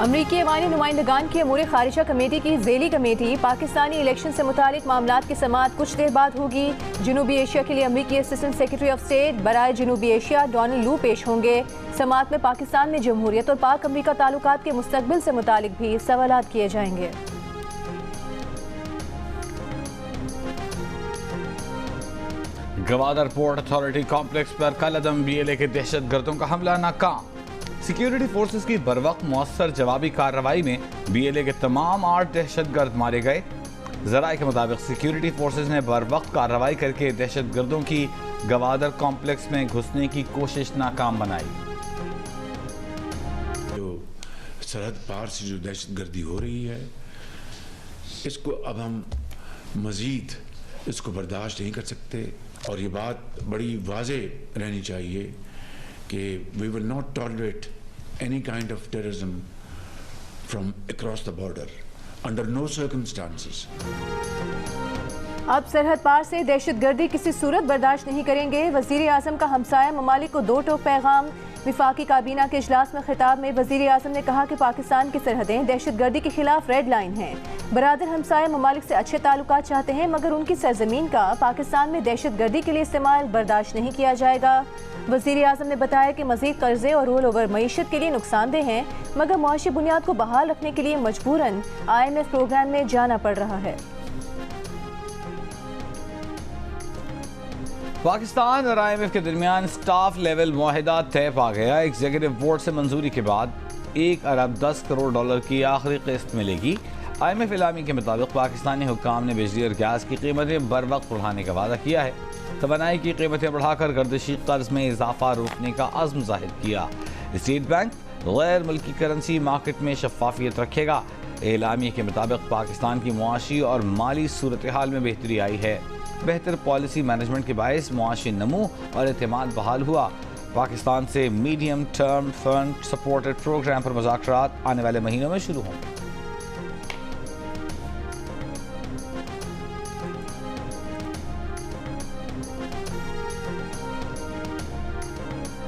अमरीकी अवानी नुमाइंदगान की अमूर खारिजा कमेटी की ज़ेली कमेटी पाकिस्तानी इलेक्शन से मुतालिक मामलात की समाअत कुछ देर बाद होगी। जनूबी एशिया के लिए अमरीकी असिस्टेंट सेक्रेटरी ऑफ स्टेट बराए जनूबी एशिया डोनाल्ड लू पेश होंगे। समाअत में पाकिस्तान में जमहूरियत और पाक अमरीका ताल्लुकात के मुस्तकबिल से मुतालिक भी सवालात किए जाएंगे। गवादर पोर्ट अथॉरिटी कॉम्प्लेक्स पर कलअदम BLA के दहशतगर्दों का हमला नाकाम। सिक्योरिटी फोर्सेस की बरवक्त मौसर जवाबी कार्रवाई में BLA के तमाम 8 दहशतगर्द मारे गए। जराए के मुताबिक सिक्योरिटी फोर्सेस ने बरवक्त कार्रवाई करके दहशतगर्दों की गवादर कॉम्प्लेक्स में घुसने की कोशिश नाकाम बनाई। जो सरहद पार से जो दहशतगर्दी हो रही है, इसको अब हम मजीद इसको बर्दाश्त नहीं कर सकते और ये बात बड़ी वाज़े रहनी चाहिए कि we will not tolerate any kind of terrorism from across the border under no circumstances. अब सरहद पार से दहशतगर्दी किसी सूरत बर्दाश्त नहीं करेंगे। वज़ीर आज़म का हमसाया ममालिक को 2 टोक पैगाम। विफाकी काबीना के इजलास में खिताब में वज़ीर आज़म ने कहा कि पाकिस्तान की सरहदें दहशतगर्दी के खिलाफ रेड लाइन हैं। बरादर हमसाया ममालिक से अच्छे ताल्लुकात चाहते हैं, मगर उनकी सरजमीन का पाकिस्तान में दहशतगर्दी के लिए इस्तेमाल बर्दाश्त नहीं किया जाएगा। वज़ीर आज़म ने बताया कि मज़ीद कर्जे और रोल ओवर मईशत के लिए नुकसानदेह हैं, मगर मुआशी बुनियाद को बहाल रखने के लिए मजबूरन IMF प्रोग्राम में जाना पड़ रहा है। पाकिस्तान और IMF के दरमियान स्टाफ लेवल मुआहिदा तय पा गया। एग्जीक्यूटिव बोर्ड से मंजूरी के बाद 1 अरब 10 करोड़ डॉलर की आखिरी किस्त मिलेगी। IMF इलामी के मुताबिक पाकिस्तानी हुक्काम ने बिजली और गैस की कीमतें बर वक्त बढ़ाने का वादा किया है। तवानाई की कीमतें बढ़ाकर गर्दिशी कर्ज में इजाफा रोकने का अज़्म जाहिर किया। स्टेट बैंक गैर मुल्की करेंसी मार्केट में शफाफियत रखेगा। इलामी के मुताबिक पाकिस्तान की मुआशी और माली सूरत हाल में बेहतरी आई है। बेहतर पॉलिसी मैनेजमेंट के बायस मुआशी नमू और एतमाद बहाल हुआ। पाकिस्तान से medium term fund supported programme पर मुज़ाकरात आने वाले महीनों में शुरू होंगे।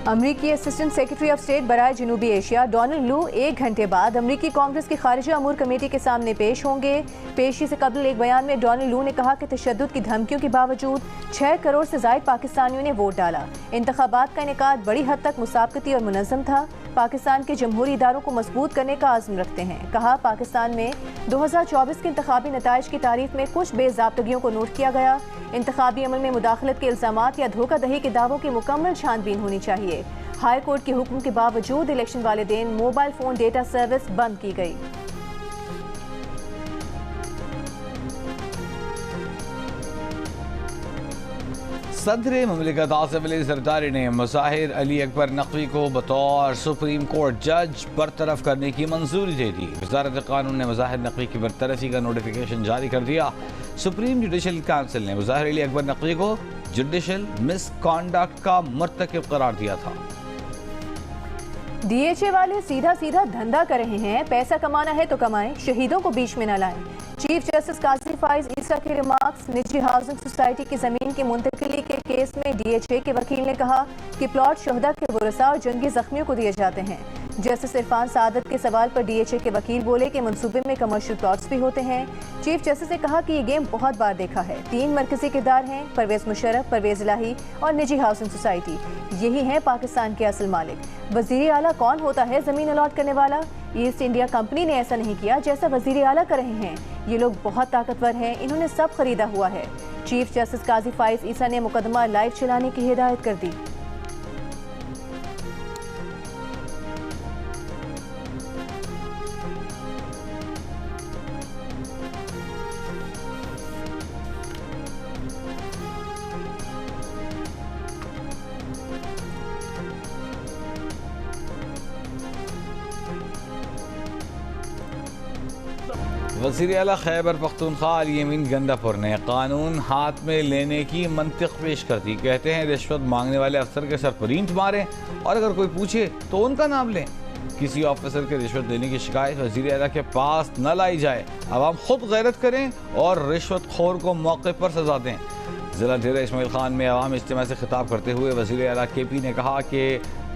अमरीकी असिस्टेंट सेक्रेटरी ऑफ स्टेट बराए जनूबी एशिया डोनाल्ड लू 1 घंटे बाद अमरीकी कांग्रेस की खारिजा अमूर कमेटी के सामने पेश होंगे। पेशी से कबल एक बयान में डोनाल्ड लू ने कहा कि तशद्दुद की धमकियों के बावजूद 6 करोड़ से ज़ायद पाकिस्तानियों ने वोट डाला। इंतखाबात का इनेकाद बड़ी हद तक मुसाबकती और मुनज़्ज़म था। पाकिस्तान के जमहूरी इदारों को मजबूत करने का आज़म रखते हैं। कहा, पाकिस्तान में 2024 के इंतखाबी नताइज की तारीफ में कुछ बेज़ाब्तगियों को नोट किया गया। इंतखाबी अमल में मुदाखलत के इल्ज़ामात या धोखाधड़ी के दावों की मुकम्मल छानबीन होनी चाहिए। हाई कोर्ट के हुक्म के बावजूद इलेक्शन वाले दिन मोबाइल फ़ोन डेटा सर्विस बंद की गई। सदर मुमलिकत आसिफ अली ज़रदारी ने मुज़ाहिर अली अकबर नकवी को बतौर सुप्रीम कोर्ट जज बरतरफ करने की मंजूरी दे दी। वज़ारत क़ानून ने मुज़ाहिर नकवी की बरतरफी का नोटिफिकेशन जारी कर दिया। सुप्रीम जुडिशल काउंसिल ने मुज़ाहिर अली अकबर नकवी को जुडिशल मिसकॉन्डक्ट का मुर्तकिब करार दिया था। DHA वाले सीधा सीधा धंधा कर रहे हैं। पैसा कमाना है तो कमाएं, शहीदों को बीच में न लाएं। चीफ जस्टिस काजी फाइज ईसा के रिमार्क्स। निजी हाउसिंग सोसाइटी की जमीन की मुंतकिली के केस में DHA के वकील ने कहा कि प्लॉट शहदा के वरसा और जंगी जख्मियों को दिए जाते हैं। जस्टिस इरफान सादत के सवाल पर DHA के वकील बोले कि मंसूबे में कमर्शियल प्लॉट्स भी होते हैं। चीफ जस्टिस ने कहा कि ये गेम बहुत बार देखा है। 3 मरकजी किरदार हैं, परवेज मुशर्रफ, परवेज इलाही और निजी हाउसिंग सोसाइटी। यही हैं पाकिस्तान के असल मालिक। वजीर आला कौन होता है जमीन अलॉट करने वाला? ईस्ट इंडिया कंपनी ने ऐसा नहीं किया जैसा वजीर आला कर रहे हैं। ये लोग बहुत ताकतवर हैं, इन्होंने सब खरीदा हुआ है। चीफ जस्टिस काजी फाइज ईसा ने मुकदमा लाइव चलाने की हिदायत कर दी। वज़ीर आला खैबर पख्तूनख्वा अली यमीन गंडापुर ने कानून हाथ में लेने की मंतिक पेश कर दी। कहते हैं रिश्वत मांगने वाले अफसर के सर पर ईंट मारें और अगर कोई पूछे तो उनका नाम लें। किसी ऑफिसर के रिश्वत देने की शिकायत वज़ीर आला के पास न लाई जाए। अवाम खुद गैरत करें और रिश्वत खोर को मौके पर सजा दें। ज़िला डेरा इस्माइल खान में अवाम इज्तिमा से खिताब करते हुए वज़ीर आला KP ने कहा कि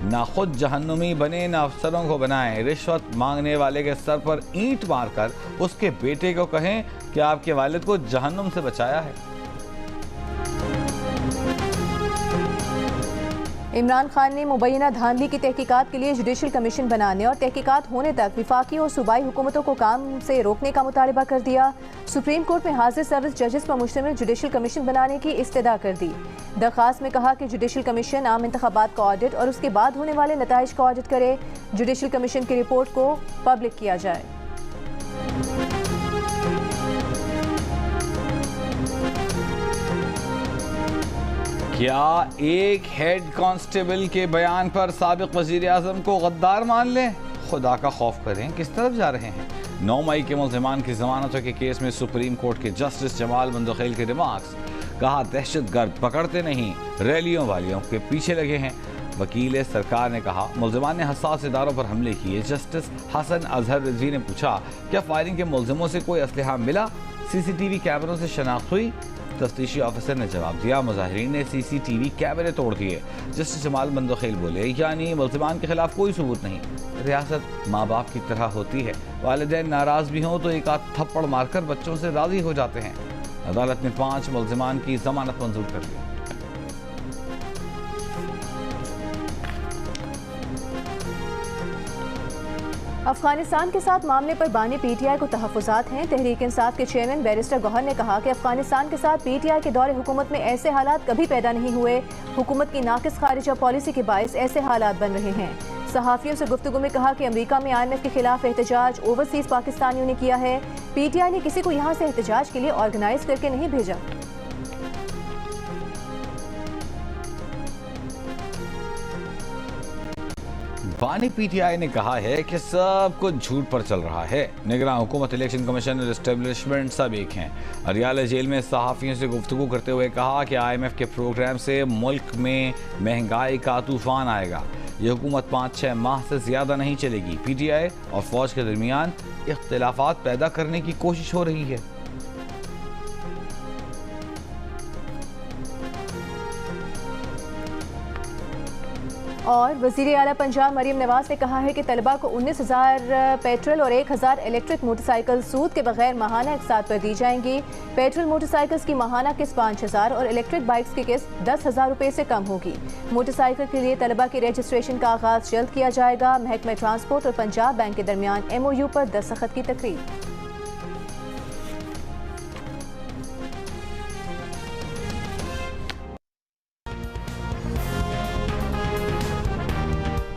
ना खुद जहन्नुमी बने ना अफसरों को बनाएं। रिश्वत मांगने वाले के सर पर ईंट मारकर उसके बेटे को कहें कि आपके वालिद को जहन्नुम से बचाया है। इमरान खान ने मुबैना धांधली की तहकीकात के लिए जुडिशल कमीशन बनाने और तहकीकात होने तक विफाकी और सूबाई हुकूमतों को काम से रोकने का मुतालबा कर दिया। सुप्रीम कोर्ट में हाजिर सर्विस जजेस पर मुश्तमिल जुडिशल कमीशन बनाने की इस्तदा कर दी। दरख्वास्त में कहा कि जुडिशल कमीशन आम इंतखाबात का ऑडिट और उसके बाद होने वाले नताइज का ऑडिट करे। जुडिशल कमीशन की रिपोर्ट को पब्लिक किया जाए। क्या एक हेड कांस्टेबल के बयान पर साबिक वजीर आजम को गद्दार मान लें? खुदा का खौफ करें, किस तरफ जा रहे हैं? 9 मई के मुल्ज़िमान की जमानतों के केस में सुप्रीम कोर्ट के जस्टिस जमाल मंदखेल के रिमार्क्स। कहा दहशतगर्द पकड़ते नहीं, रैलियों वालियों के पीछे लगे हैं। वकील सरकार ने कहा मुल्ज़िमान ने हसास इदारों पर हमले किए। जस्टिस हसन अजहर रिजवी ने पूछा क्या फायरिंग के मुल्ज़िमों से कोई असलहा मिला? CCTV कैमरों से शनाख्त हुई? तफ्तीशी ऑफिसर ने जवाब दिया मुजाहिरीन ने CCTV कैमरे तोड़ दिए। जस्टिस जमाल मंदखेल बोले यानी मुल्ज़िमान के खिलाफ कोई सबूत नहीं। रियासत माँ बाप की तरह होती है, वालिदैन नाराज भी हों तो एक आध थप्पड़ मारकर बच्चों से राजी हो जाते हैं। अदालत ने 5 मुल्ज़िमान की जमानत मंजूर कर ली। अफगानिस्तान के साथ मामले पर बानी PTI को तहफ़्फ़ुज़ात हैं। तहरीक इंसाफ के चेयरमैन बैरिस्टर गौहर ने कहा कि अफगानिस्तान के साथ PTI के दौरे हुकूमत में ऐसे हालात कभी पैदा नहीं हुए। हुकूमत की नाकिस खारिजा पॉलिसी के बायस ऐसे हालात बन रहे हैं। सहाफ़ियों से गुफ्तगू में कहा कि अमरीका में IMF के खिलाफ एहतजाज ओवरसीज़ पाकिस्तानियों ने किया है। PTI ने किसी को यहाँ से एहतजाज के लिए ऑर्गेनाइज करके नहीं भेजा। बानी PTI ने कहा है कि सब कुछ झूठ पर चल रहा है। निगरान हुकूमत, इलेक्शन कमीशन और एस्टेब्लिशमेंट सब एक हैं। अरियाला जेल में सहाफ़ियों से गुफ्तगू करते हुए कहा कि IMF के प्रोग्राम से मुल्क में महंगाई का तूफान आएगा। ये हुकूमत 5-6 माह से ज़्यादा नहीं चलेगी। PTI और फौज के दरमियान इख्तिलाफात पैदा करने की कोशिश हो रही है। और वज़ीर आला पंजाब मरीम नवाज ने कहा है कि तलबा को 19,000 पेट्रोल और 1,000 इलेक्ट्रिक मोटरसाइकिल सूद के बगैर माहाना इकसात पर दी जाएंगी। पेट्रोल मोटरसाइकिल्स की माहाना किस्त 5,000 और इलेक्ट्रिक बाइक्स की किस्त 10,000 रुपये से कम होगी। मोटरसाइकिल के लिए तलबा के रजिस्ट्रेशन का आगाज़ जल्द किया जाएगा। महकमा ट्रांसपोर्ट और पंजाब बैंक के दरमियान MOU पर दस्तखत की तकरीब।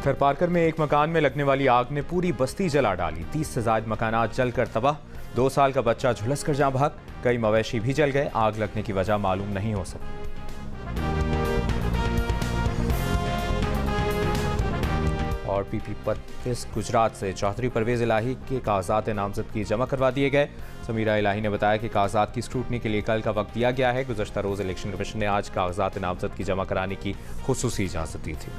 खरपारकर में एक मकान में लगने वाली आग ने पूरी बस्ती जला डाली। 30 से ज़ायद मकानात जलकर तबाह। 2 साल का बच्चा झुलस कर जाँ भाग। कई मवेशी भी जल गए। आग लगने की वजह मालूम नहीं हो सकी। और PP-25 गुजरात से चौधरी परवेज़ इलाही के कागजात नामजदगी जमा करवा दिए गए। समीरा इलाही ने बताया कि कागजात की स्क्रूटनी के लिए कल का वक्त दिया गया है। गुज़श्ता रोज़ इलेक्शन कमीशन ने आज कागजात नामजदगी जमा कराने की खुसूसी इजाज़त दी थी।